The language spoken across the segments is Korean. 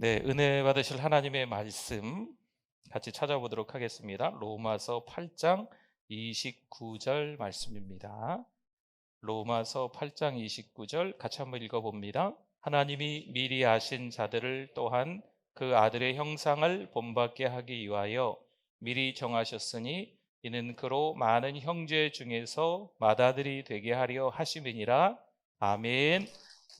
네, 은혜 받으실 하나님의 말씀 같이 찾아보도록 하겠습니다. 로마서 8장 29절 말씀입니다. 로마서 8장 29절 같이 한번 읽어봅니다. 하나님이 미리 아신 자들을 또한 그 아들의 형상을 본받게 하기 위하여 미리 정하셨으니 이는 그로 많은 형제 중에서 맏아들이 되게 하려 하심이니라. 아멘.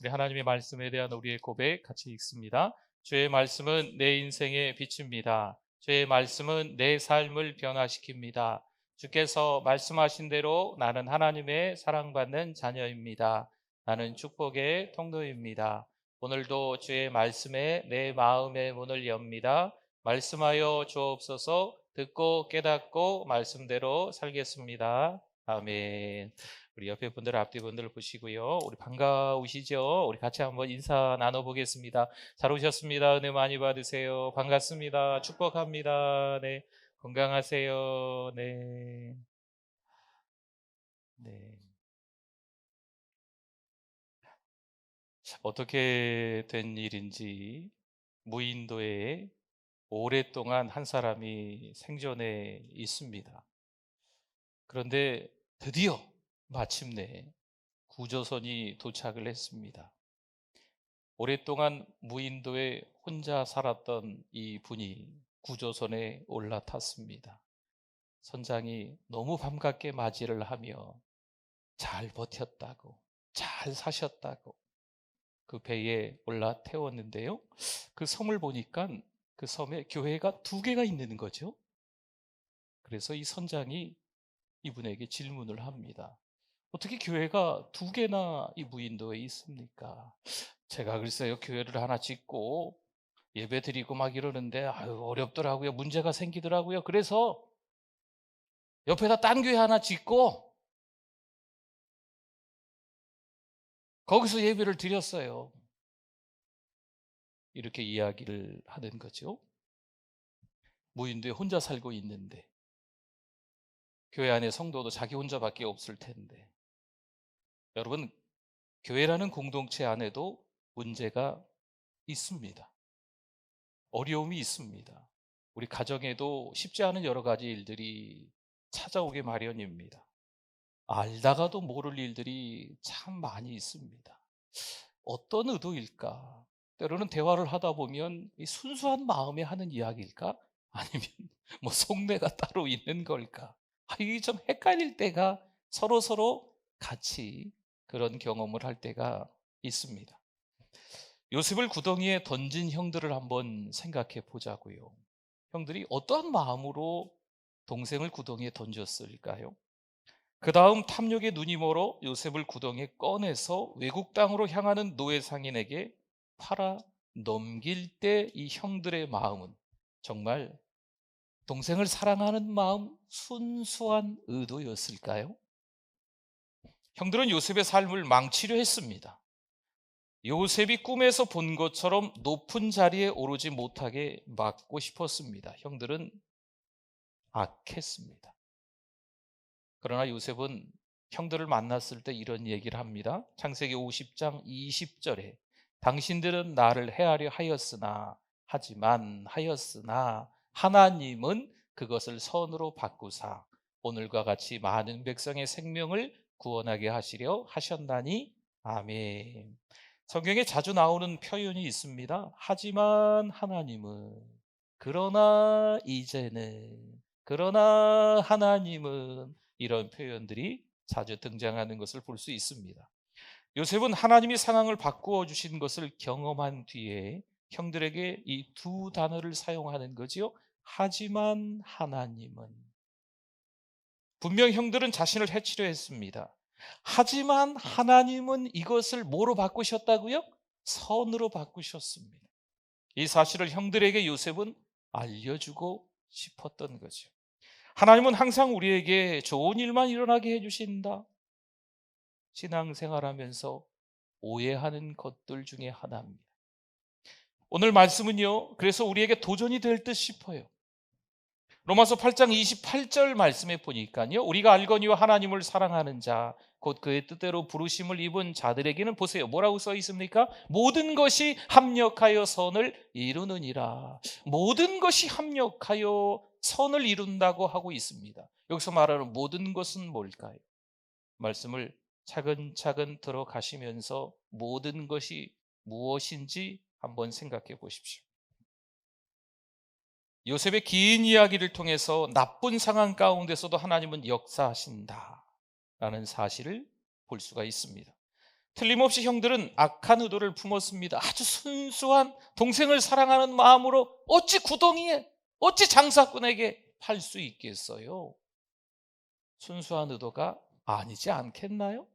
우리 하나님의 말씀에 대한 우리의 고백 같이 읽습니다. 주의 말씀은 내 인생의 빛입니다. 주의 말씀은 내 삶을 변화시킵니다. 주께서 말씀하신 대로 나는 하나님의 사랑받는 자녀입니다. 나는 축복의 통로입니다. 오늘도 주의 말씀에 내 마음의 문을 엽니다. 말씀하여 주옵소서. 듣고 깨닫고 말씀대로 살겠습니다. 아멘. 우리 옆에 분들 앞뒤 분들 보시고요. 우리 반가우시죠? 우리 같이 한번 인사 나눠보겠습니다. 잘 오셨습니다. 은혜 많이 받으세요. 반갑습니다. 축복합니다. 네. 건강하세요. 네. 네. 어떻게 된 일인지 무인도에 오랫동안 한 사람이 생존해 있습니다. 그런데 드디어 마침내 구조선이 도착을 했습니다. 오랫동안 무인도에 혼자 살았던 이 분이 구조선에 올라탔습니다. 선장이 너무 반갑게 맞이를 하며 잘 버텼다고, 잘 사셨다고 그 배에 올라 태웠는데요. 그 섬을 보니까 그 섬에 교회가 두 개가 있는 거죠. 그래서 이 선장이 이분에게 질문을 합니다. 어떻게 교회가 두 개나 이 무인도에 있습니까? 제가 글쎄요, 교회를 하나 짓고 예배 드리고 막 이러는데 어렵더라고요. 문제가 생기더라고요. 그래서 옆에다 딴 교회 하나 짓고 거기서 예배를 드렸어요. 이렇게 이야기를 하는 거죠. 무인도에 혼자 살고 있는데 교회 안에 성도도 자기 혼자밖에 없을 텐데, 여러분, 교회라는 공동체 안에도 문제가 있습니다. 어려움이 있습니다. 우리 가정에도 쉽지 않은 여러 가지 일들이 찾아오게 마련입니다. 알다가도 모를 일들이 참 많이 있습니다. 어떤 의도일까? 때로는 대화를 하다 보면 이 순수한 마음에 하는 이야기일까? 아니면 뭐 속내가 따로 있는 걸까? 이게 좀 헷갈릴 때가 서로 같이 그런 경험을 할 때가 있습니다. 요셉을 구덩이에 던진 형들을 한번 생각해 보자고요. 형들이 어떠한 마음으로 동생을 구덩이에 던졌을까요? 그 다음 탐욕의 눈이 멀어 요셉을 구덩이에 꺼내서 외국 땅으로 향하는 노예 상인에게 팔아 넘길 때 이 형들의 마음은 정말 동생을 사랑하는 마음, 순수한 의도였을까요? 형들은 요셉의 삶을 망치려 했습니다. 요셉이 꿈에서 본 것처럼 높은 자리에 오르지 못하게 막고 싶었습니다. 형들은 악했습니다. 그러나 요셉은 형들을 만났을 때 이런 얘기를 합니다. 창세기 50장 20절에 당신들은 나를 해하려 하였으나 하나님은 그것을 선으로 바꾸사 오늘과 같이 많은 백성의 생명을 구원하게 하시려 하셨나니 아멘. 성경에 자주 나오는 표현이 있습니다. 하지만 하나님은, 그러나 이제는, 그러나 하나님은, 이런 표현들이 자주 등장하는 것을 볼 수 있습니다. 요셉은 하나님이 상황을 바꾸어 주신 것을 경험한 뒤에 형들에게 이 두 단어를 사용하는 거지요. 하지만 하나님은. 분명 형들은 자신을 해치려 했습니다. 하지만 하나님은 이것을 뭐로 바꾸셨다고요? 선으로 바꾸셨습니다. 이 사실을 형들에게 요셉은 알려주고 싶었던 거죠. 하나님은 항상 우리에게 좋은 일만 일어나게 해주신다. 신앙생활하면서 오해하는 것들 중에 하나입니다. 오늘 말씀은요, 그래서 우리에게 도전이 될 듯 싶어요. 로마서 8장 28절 말씀에 보니까요, 우리가 알거니와 하나님을 사랑하는 자 곧 그의 뜻대로 부르심을 입은 자들에게는 보세요, 뭐라고 써 있습니까? 모든 것이 합력하여 선을 이루느니라. 모든 것이 합력하여 선을 이룬다고 하고 있습니다. 여기서 말하는 모든 것은 뭘까요? 말씀을 차근차근 들어가시면서 모든 것이 무엇인지 한번 생각해 보십시오. 요셉의 긴 이야기를 통해서 나쁜 상황 가운데서도 하나님은 역사하신다라는 사실을 볼 수가 있습니다. 틀림없이 형들은 악한 의도를 품었습니다. 아주 순수한 동생을 사랑하는 마음으로 어찌 구덩이에, 어찌 장사꾼에게 팔 수 있겠어요? 순수한 의도가 아니지 않겠나요?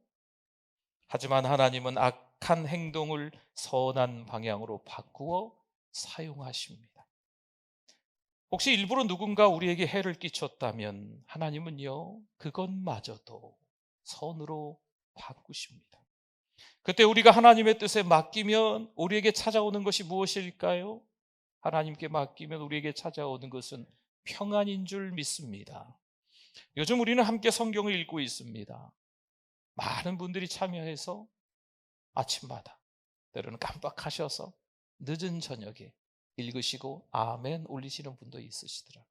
하지만 하나님은 악한 행동을 선한 방향으로 바꾸어 사용하십니다. 혹시 일부러 누군가 우리에게 해를 끼쳤다면 하나님은요, 그것마저도 선으로 바꾸십니다. 그때 우리가 하나님의 뜻에 맡기면 우리에게 찾아오는 것이 무엇일까요? 하나님께 맡기면 우리에게 찾아오는 것은 평안인 줄 믿습니다. 요즘 우리는 함께 성경을 읽고 있습니다. 많은 분들이 참여해서 아침마다, 때로는 깜빡하셔서 늦은 저녁에 읽으시고 아멘 올리시는 분도 있으시더라고요.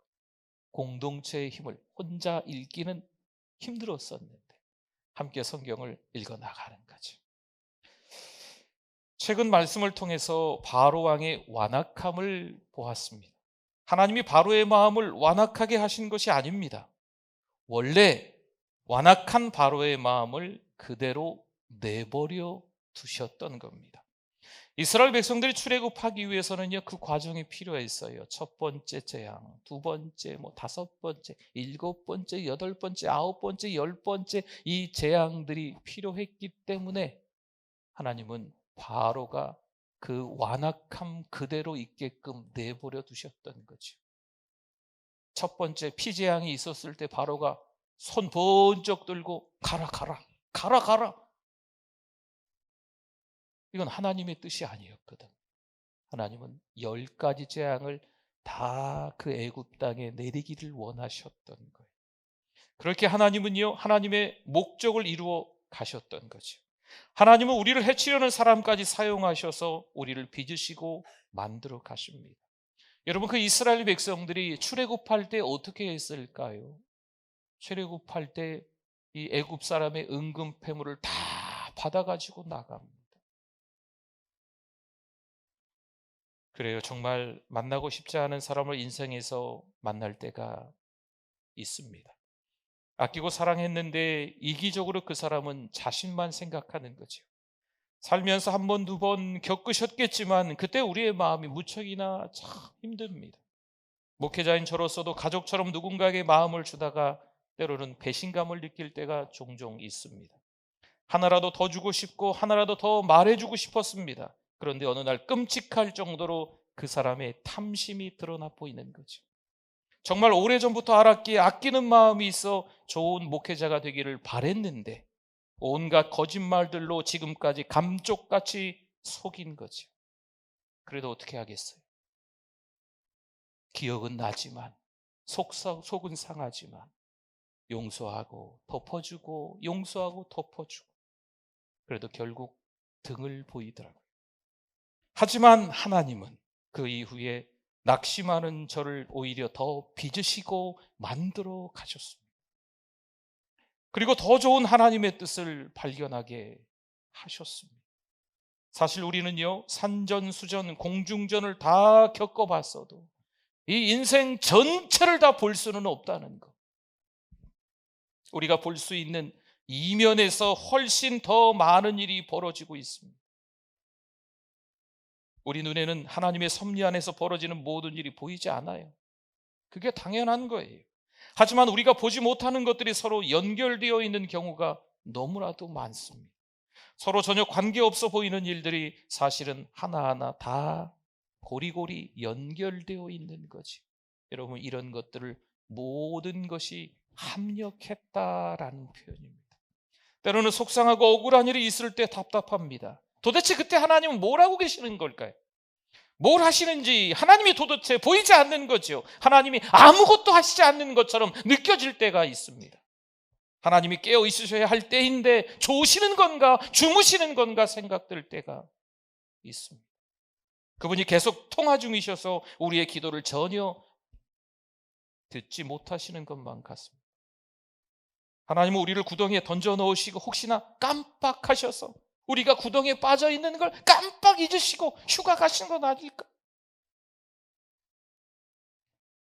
공동체의 힘을 혼자 읽기는 힘들었었는데 함께 성경을 읽어나가는 거죠. 최근 말씀을 통해서 바로 왕의 완악함을 보았습니다. 하나님이 바로의 마음을 완악하게 하신 것이 아닙니다. 원래 완악한 바로의 마음을 그대로 내버려 두셨던 겁니다. 이스라엘 백성들이 출애굽하기 위해서는요, 그 과정이 필요했어요. 첫 번째 재앙, 두 번째, 다섯 번째, 일곱 번째, 여덟 번째, 아홉 번째, 열 번째 이 재앙들이 필요했기 때문에 하나님은 바로가 그 완악함 그대로 있게끔 내버려 두셨던 거죠. 첫 번째 피재앙이 있었을 때 바로가 손 번쩍 들고 가라 가라 가라 가라, 이건 하나님의 뜻이 아니었거든. 하나님은 10가지 재앙을 다 그 애굽 땅에 내리기를 원하셨던 거예요. 그렇게 하나님은요, 하나님의 목적을 이루어 가셨던 거죠. 하나님은 우리를 해치려는 사람까지 사용하셔서 우리를 빚으시고 만들어 가십니다. 여러분, 그 이스라엘 백성들이 출애굽할 때 어떻게 했을까요? 출애굽할 때 이 애굽 사람의 은금 패물을 다 받아가지고 나갑니다. 그래요. 정말 만나고 싶지 않은 사람을 인생에서 만날 때가 있습니다. 아끼고 사랑했는데 이기적으로 그 사람은 자신만 생각하는 거죠. 살면서 한 번, 두 번 겪으셨겠지만 그때 우리의 마음이 무척이나 참 힘듭니다. 목회자인 저로서도 가족처럼 누군가에게 마음을 주다가 때로는 배신감을 느낄 때가 종종 있습니다. 하나라도 더 주고 싶고 하나라도 더 말해주고 싶었습니다. 그런데 어느 날 끔찍할 정도로 그 사람의 탐심이 드러나 보이는 거죠. 정말 오래전부터 알았기에 아끼는 마음이 있어 좋은 목회자가 되기를 바랬는데 온갖 거짓말들로 지금까지 감쪽같이 속인 거죠. 그래도 어떻게 하겠어요? 기억은 나지만 속은 상하지만 용서하고 덮어주고 용서하고 덮어주고 그래도 결국 등을 보이더라고요. 하지만 하나님은 그 이후에 낙심하는 저를 오히려 더 빚으시고 만들어 가셨습니다. 그리고 더 좋은 하나님의 뜻을 발견하게 하셨습니다. 사실 우리는요, 산전수전 공중전을 다 겪어봤어도 이 인생 전체를 다 볼 수는 없다는 것. 우리가 볼 수 있는 이면에서 훨씬 더 많은 일이 벌어지고 있습니다. 우리 눈에는 하나님의 섭리 안에서 벌어지는 모든 일이 보이지 않아요. 그게 당연한 거예요. 하지만 우리가 보지 못하는 것들이 서로 연결되어 있는 경우가 너무나도 많습니다. 서로 전혀 관계없어 보이는 일들이 사실은 하나하나 다 고리고리 연결되어 있는 거지. 여러분, 이런 것들을 모든 것이 합력했다라는 표현입니다. 때로는 속상하고 억울한 일이 있을 때 답답합니다. 도대체 그때 하나님은 뭘 하고 계시는 걸까요? 뭘 하시는지 하나님이 도대체 보이지 않는 거죠. 하나님이 아무것도 하시지 않는 것처럼 느껴질 때가 있습니다. 하나님이 깨어 있으셔야 할 때인데 조시는 건가 주무시는 건가 생각될 때가 있습니다. 그분이 계속 통화 중이셔서 우리의 기도를 전혀 듣지 못하시는 것만 같습니다. 하나님은 우리를 구덩이에 던져 넣으시고 혹시나 깜빡하셔서 우리가 구덩이에 빠져 있는 걸 깜빡 잊으시고 휴가 가신 건 아닐까?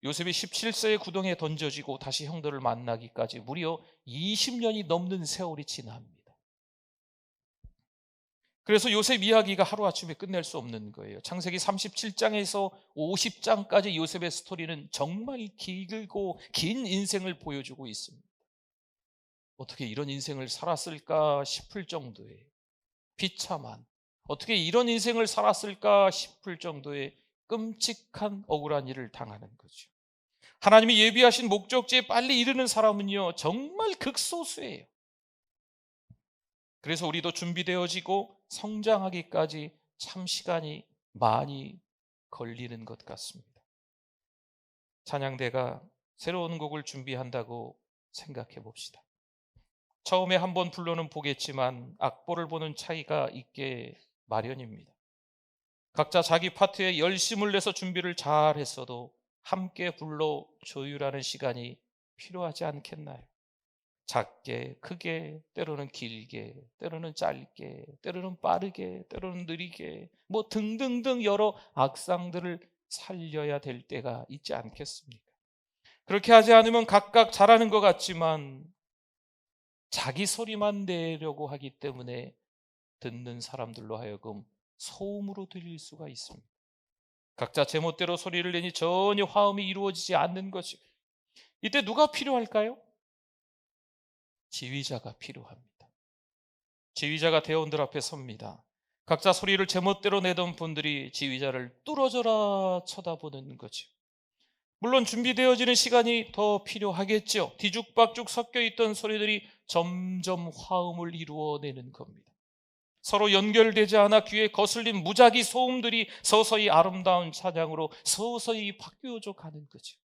요셉이 17세에 구덩이에 던져지고 다시 형들을 만나기까지 무려 20년이 넘는 세월이 지납니다. 그래서 요셉 이야기가 하루아침에 끝낼 수 없는 거예요. 창세기 37장에서 50장까지 요셉의 스토리는 정말 길고 긴 인생을 보여주고 있습니다. 어떻게 이런 인생을 살았을까 싶을 정도의 비참한, 어떻게 이런 인생을 살았을까 싶을 정도의 끔찍한 억울한 일을 당하는 거죠. 하나님이 예비하신 목적지에 빨리 이르는 사람은요 정말 극소수예요. 그래서 우리도 준비되어지고 성장하기까지 참 시간이 많이 걸리는 것 같습니다. 찬양대가 새로운 곡을 준비한다고 생각해 봅시다. 처음에 한번 불러는 보겠지만 악보를 보는 차이가 있게 마련입니다. 각자 자기 파트에 열심을 내서 준비를 잘 했어도 함께 불러 조율하는 시간이 필요하지 않겠나요? 작게, 크게, 때로는 길게, 때로는 짧게, 때로는 빠르게, 때로는 느리게, 뭐 등등등 여러 악상들을 살려야 될 때가 있지 않겠습니까? 그렇게 하지 않으면 각각 잘하는 것 같지만 자기 소리만 내려고 하기 때문에 듣는 사람들로 하여금 소음으로 들릴 수가 있습니다. 각자 제멋대로 소리를 내니 전혀 화음이 이루어지지 않는 것이, 이때 누가 필요할까요? 지휘자가 필요합니다. 지휘자가 대원들 앞에 섭니다. 각자 소리를 제멋대로 내던 분들이 지휘자를 뚫어져라 쳐다보는 거죠. 물론 준비되어지는 시간이 더 필요하겠죠. 뒤죽박죽 섞여 있던 소리들이 점점 화음을 이루어내는 겁니다. 서로 연결되지 않아 귀에 거슬린 무작위 소음들이 서서히 아름다운 찬양으로 서서히 바뀌어져 가는 거죠.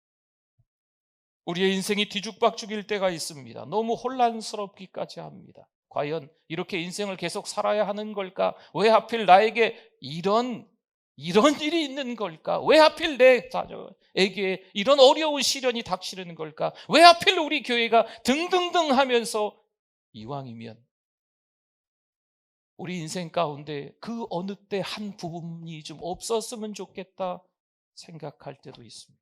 우리의 인생이 뒤죽박죽일 때가 있습니다. 너무 혼란스럽기까지 합니다. 과연 이렇게 인생을 계속 살아야 하는 걸까? 왜 하필 나에게 이런 일이 있는 걸까? 왜 하필 내 자녀에게 이런 어려운 시련이 닥치는 걸까? 왜 하필 우리 교회가 등등등 하면서 이왕이면 우리 인생 가운데 그 어느 때 한 부분이 좀 없었으면 좋겠다 생각할 때도 있습니다.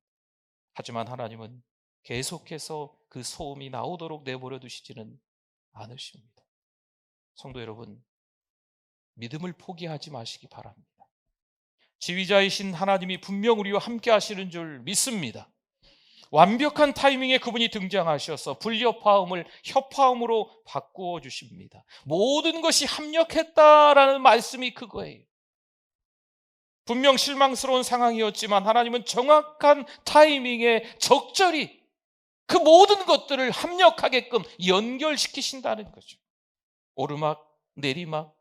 하지만 하나님은 계속해서 그 소음이 나오도록 내버려 두시지는 않으십니다. 성도 여러분, 믿음을 포기하지 마시기 바랍니다. 지휘자이신 하나님이 분명 우리와 함께 하시는 줄 믿습니다. 완벽한 타이밍에 그분이 등장하셔서 불협화음을 협화음으로 바꾸어 주십니다. 모든 것이 합력했다라는 말씀이 그거예요. 분명 실망스러운 상황이었지만 하나님은 정확한 타이밍에 적절히 그 모든 것들을 합력하게끔 연결시키신다는 거죠. 오르막, 내리막,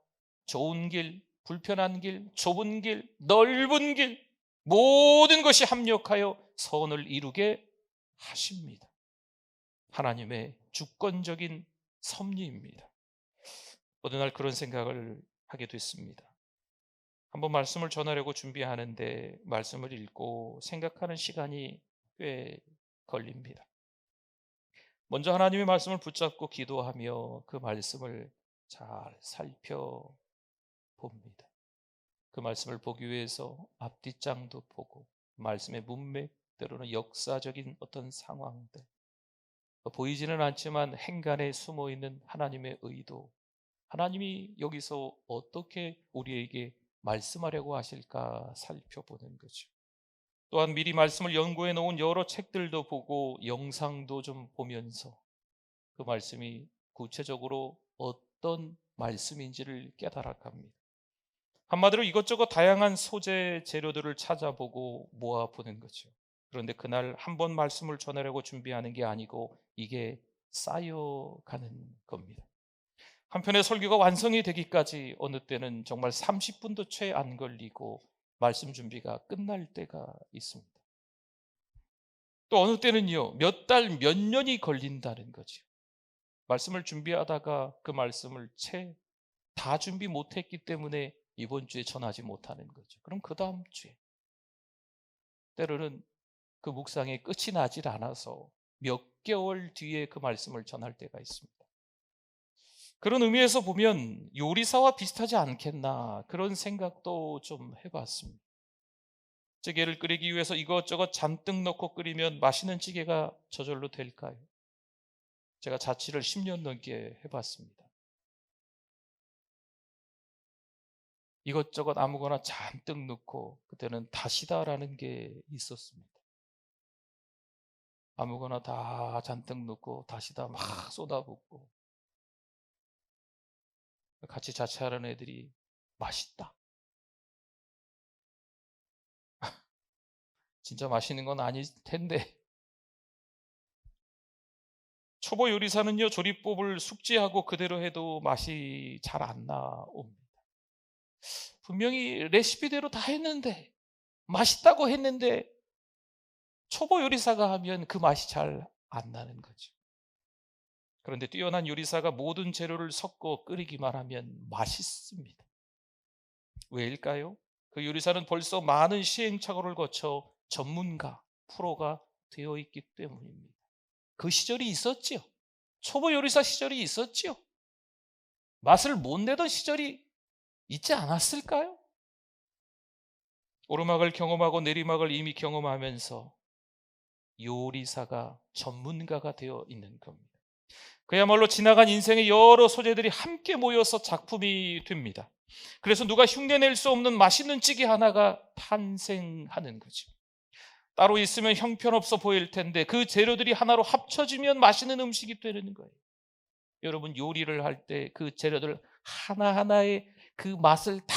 좋은 길, 불편한 길, 좁은 길, 넓은 길, 모든 것이 합력하여 선을 이루게 하십니다. 하나님의 주권적인 섭리입니다. 어느 날 그런 생각을 하게 됐습니다. 한번 말씀을 전하려고 준비하는데 말씀을 읽고 생각하는 시간이 꽤 걸립니다. 먼저 하나님의 말씀을 붙잡고 기도하며 그 말씀을 잘 살펴봅니다. 그 말씀을 보기 위해서 앞뒷장도 보고 말씀의 문맥, 때로는 역사적인 어떤 상황들, 보이지는 않지만 행간에 숨어있는 하나님의 의도, 하나님이 여기서 어떻게 우리에게 말씀하려고 하실까 살펴보는 거죠. 또한 미리 말씀을 연구해 놓은 여러 책들도 보고 영상도 좀 보면서 그 말씀이 구체적으로 어떤 말씀인지를 깨달아갑니다. 한마디로 이것저것 다양한 소재 재료들을 찾아보고 모아보는 거죠. 그런데 그날 한 번 말씀을 전하려고 준비하는 게 아니고 이게 쌓여가는 겁니다. 한편의 설교가 완성이 되기까지 어느 때는 정말 30분도 채 안 걸리고 말씀 준비가 끝날 때가 있습니다. 또 어느 때는요, 몇 달, 몇 년이 걸린다는 거죠. 말씀을 준비하다가 그 말씀을 채 다 준비 못했기 때문에 이번 주에 전하지 못하는 거죠. 그럼 그 다음 주에, 때로는 그 묵상의 끝이 나질 않아서 몇 개월 뒤에 그 말씀을 전할 때가 있습니다. 그런 의미에서 보면 요리사와 비슷하지 않겠나, 그런 생각도 좀 해봤습니다. 찌개를 끓이기 위해서 이것저것 잔뜩 넣고 끓이면 맛있는 찌개가 저절로 될까요? 제가 자취를 10년 넘게 해봤습니다. 이것저것 아무거나 잔뜩 넣고, 그때는 다시다라는 게 있었습니다. 아무거나 다 잔뜩 넣고 다시다 막 쏟아붓고, 같이 자취하는 애들이 맛있다, 진짜 맛있는 건 아닐 텐데. 초보 요리사는요, 조리법을 숙지하고 그대로 해도 맛이 잘 안 나옵니다. 분명히 레시피대로 다 했는데, 맛있다고 했는데 초보 요리사가 하면 그 맛이 잘 안 나는 거죠. 그런데 뛰어난 요리사가 모든 재료를 섞어 끓이기만 하면 맛있습니다. 왜일까요? 그 요리사는 벌써 많은 시행착오를 거쳐 전문가, 프로가 되어 있기 때문입니다. 그 시절이 있었지요. 초보 요리사 시절이 있었지요. 맛을 못 내던 시절이 있지 않았을까요? 오르막을 경험하고 내리막을 이미 경험하면서 요리사가 전문가가 되어 있는 겁니다. 그야말로 지나간 인생의 여러 소재들이 함께 모여서 작품이 됩니다. 그래서 누가 흉내낼 수 없는 맛있는 찌개 하나가 탄생하는 거죠. 따로 있으면 형편없어 보일 텐데 그 재료들이 하나로 합쳐지면 맛있는 음식이 되는 거예요. 여러분, 요리를 할 때 그 재료들 하나하나의 그 맛을 다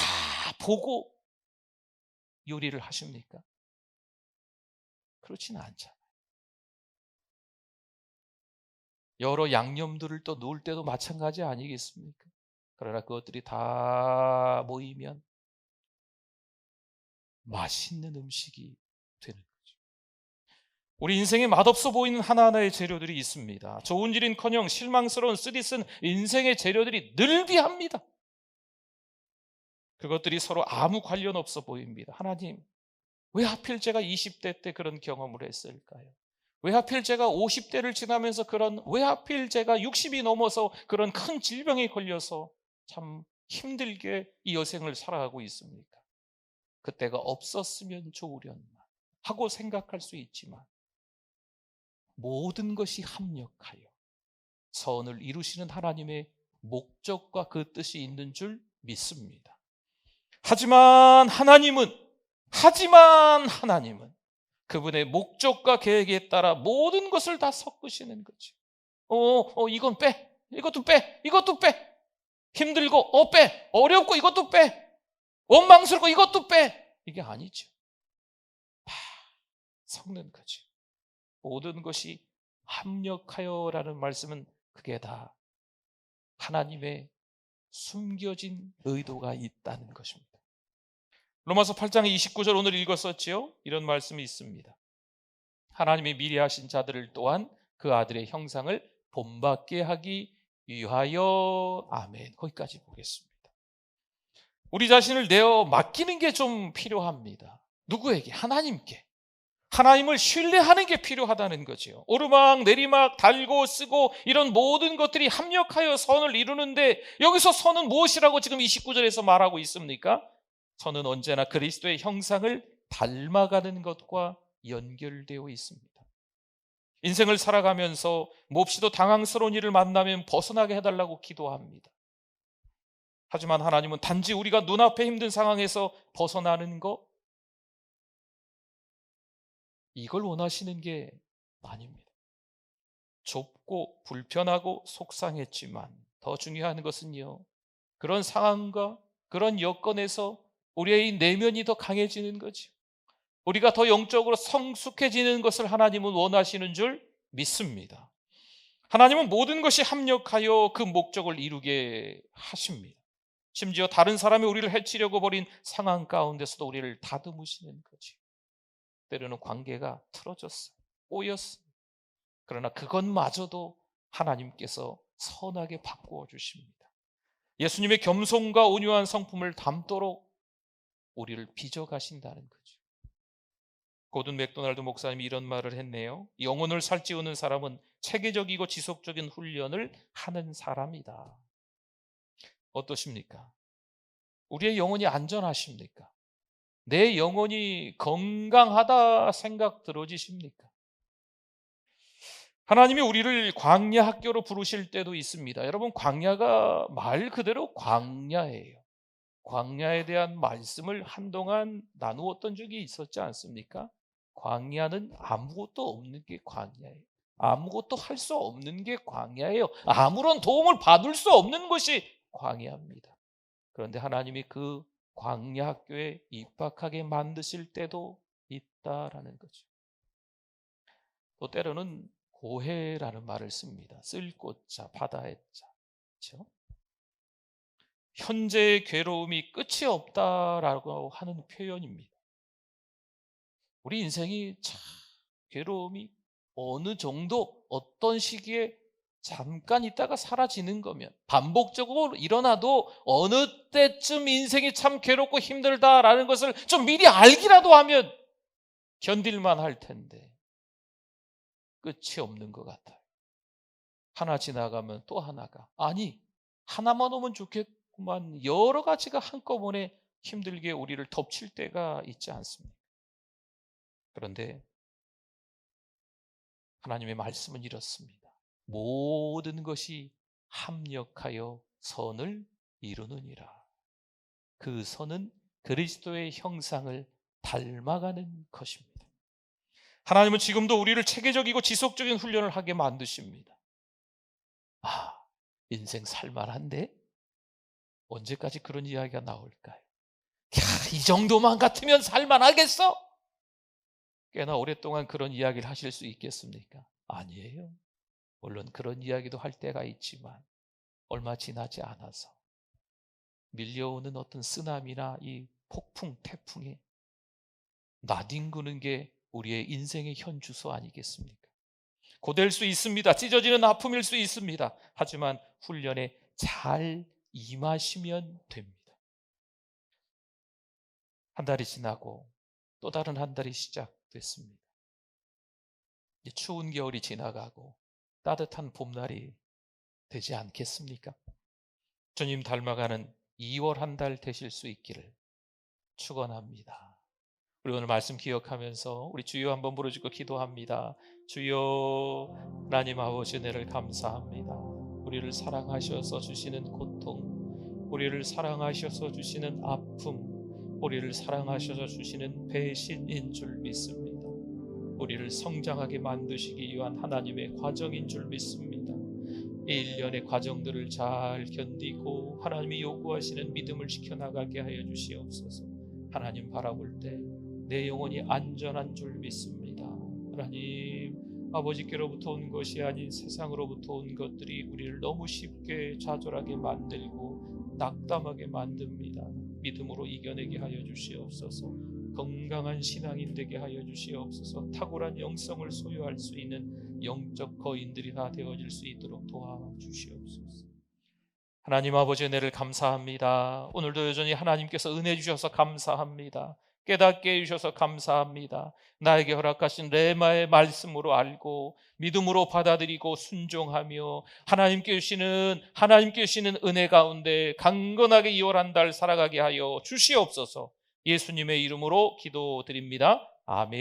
보고 요리를 하십니까? 그렇지는 않잖아요. 여러 양념들을 또 넣을 때도 마찬가지 아니겠습니까? 그러나 그것들이 다 모이면 맛있는 음식이 되는 거죠. 우리 인생에 맛없어 보이는 하나하나의 재료들이 있습니다. 좋은 일인커녕 실망스러운 쓰디쓴 인생의 재료들이 늘비합니다. 그것들이 서로 아무 관련 없어 보입니다. 하나님, 왜 하필 제가 20대 때 그런 경험을 했을까요? 왜 하필 제가 50대를 지나면서 왜 하필 제가 60이 넘어서 그런 큰 질병에 걸려서 참 힘들게 이 여생을 살아가고 있습니까? 그때가 없었으면 좋으련만 하고 생각할 수 있지만, 모든 것이 합력하여 선을 이루시는 하나님의 목적과 그 뜻이 있는 줄 믿습니다. 하지만 하나님은 그분의 목적과 계획에 따라 모든 것을 다 섞으시는 거죠. 이건 빼, 이것도 빼, 이것도 빼. 힘들고 빼, 어렵고 이것도 빼, 원망스럽고 이것도 빼. 이게 아니죠. 다 섞는 거죠. 모든 것이 합력하여라는 말씀은 그게 다 하나님의 숨겨진 의도가 있다는 것입니다. 로마서 8장 29절 오늘 읽었었지요. 이런 말씀이 있습니다. 하나님이 미리 하신 자들을 또한 그 아들의 형상을 본받게 하기 위하여. 아멘. 거기까지 보겠습니다. 우리 자신을 내어 맡기는 게 좀 필요합니다. 누구에게? 하나님께. 하나님을 신뢰하는 게 필요하다는 거죠. 오르막 내리막 달고 쓰고 이런 모든 것들이 합력하여 선을 이루는데, 여기서 선은 무엇이라고 지금 29절에서 말하고 있습니까? 선은 언제나 그리스도의 형상을 닮아가는 것과 연결되어 있습니다. 인생을 살아가면서 몹시도 당황스러운 일을 만나면 벗어나게 해달라고 기도합니다. 하지만 하나님은 단지 우리가 눈앞에 힘든 상황에서 벗어나는 것, 이걸 원하시는 게 아닙니다. 좁고 불편하고 속상했지만 더 중요한 것은요, 그런 상황과 그런 여건에서 우리의 내면이 더 강해지는 거죠. 우리가 더 영적으로 성숙해지는 것을 하나님은 원하시는 줄 믿습니다. 하나님은 모든 것이 합력하여 그 목적을 이루게 하십니다. 심지어 다른 사람이 우리를 해치려고 벌인 상황 가운데서도 우리를 다듬으시는 거지. 때로는 관계가 틀어졌어요. 꼬였어요. 그러나 그것마저도 하나님께서 선하게 바꾸어 주십니다. 예수님의 겸손과 온유한 성품을 담도록 우리를 빚어가신다는 거죠. 고든 맥도날드 목사님이 이런 말을 했네요. 영혼을 살찌우는 사람은 체계적이고 지속적인 훈련을 하는 사람이다. 어떠십니까? 우리의 영혼이 안전하십니까? 내 영혼이 건강하다 생각 들어지십니까? 하나님이 우리를 광야 학교로 부르실 때도 있습니다. 여러분, 광야가 말 그대로 광야예요. 광야에 대한 말씀을 한동안 나누었던 적이 있었지 않습니까? 광야는 아무것도 없는 게 광야예요. 아무것도 할 수 없는 게 광야예요. 아무런 도움을 받을 수 없는 것이 광야입니다. 그런데 하나님이 그 광야 학교에 입학하게 만드실 때도 있다라는 거죠. 또 때로는 고해라는 말을 씁니다. 쓸 꽃자, 바다의 자. 그렇죠? 현재의 괴로움이 끝이 없다라고 하는 표현입니다. 우리 인생이 참 괴로움이 어느 정도 어떤 시기에 잠깐 있다가 사라지는 거면, 반복적으로 일어나도 어느 때쯤 인생이 참 괴롭고 힘들다라는 것을 좀 미리 알기라도 하면 견딜만 할 텐데 끝이 없는 것 같아요. 하나 지나가면 또 하나가, 아니 하나만 오면 좋겠구만, 여러 가지가 한꺼번에 힘들게 우리를 덮칠 때가 있지 않습니까? 그런데 하나님의 말씀은 이렇습니다. 모든 것이 합력하여 선을 이루느니라. 그 선은 그리스도의 형상을 닮아가는 것입니다. 하나님은 지금도 우리를 체계적이고 지속적인 훈련을 하게 만드십니다. 아, 인생 살만한데? 언제까지 그런 이야기가 나올까요? 야, 이 정도만 같으면 살만하겠어? 꽤나 오랫동안 그런 이야기를 하실 수 있겠습니까? 아니에요. 물론 그런 이야기도 할 때가 있지만 얼마 지나지 않아서 밀려오는 어떤 쓰나미나 이 폭풍, 태풍에 나뒹구는 게 우리의 인생의 현 주소 아니겠습니까? 고될 수 있습니다. 찢어지는 아픔일 수 있습니다. 하지만 훈련에 잘 임하시면 됩니다. 한 달이 지나고 또 다른 한 달이 시작됐습니다. 이제 추운 겨울이 지나가고 따뜻한 봄날이 되지 않겠습니까? 주님 닮아가는 2월 한 달 되실 수 있기를 축원합니다. 우리 오늘 말씀 기억하면서 우리 주여 한번 부르짖고 기도합니다. 주여, 하나님 아버지 은혜를 감사합니다. 우리를 사랑하셔서 주시는 고통, 우리를 사랑하셔서 주시는 아픔, 우리를 사랑하셔서 주시는 배신인 줄 믿습니다. 우리를 성장하게 만드시기 위한 하나님의 과정인 줄 믿습니다. 이 일련의 과정들을 잘 견디고 하나님이 요구하시는 믿음을 지켜나가게 하여 주시옵소서. 하나님 바라볼 때 내 영혼이 안전한 줄 믿습니다. 하나님, 아버지께로부터 온 것이 아닌 세상으로부터 온 것들이 우리를 너무 쉽게 좌절하게 만들고 낙담하게 만듭니다. 믿음으로 이겨내게 하여 주시옵소서. 건강한 신앙인 되게 하여 주시옵소서. 탁월한 영성을 소유할 수 있는 영적 거인들이 다 되어질 수 있도록 도와주시옵소서. 하나님 아버지 은혜를 감사합니다. 오늘도 여전히 하나님께서 은혜 주셔서 감사합니다. 깨닫게 해주셔서 감사합니다. 나에게 허락하신 레마의 말씀으로 알고 믿음으로 받아들이고 순종하며 하나님께 주시는 은혜 가운데 강건하게 2월 한 달 살아가게 하여 주시옵소서. 예수님의 이름으로 기도드립니다. 아멘.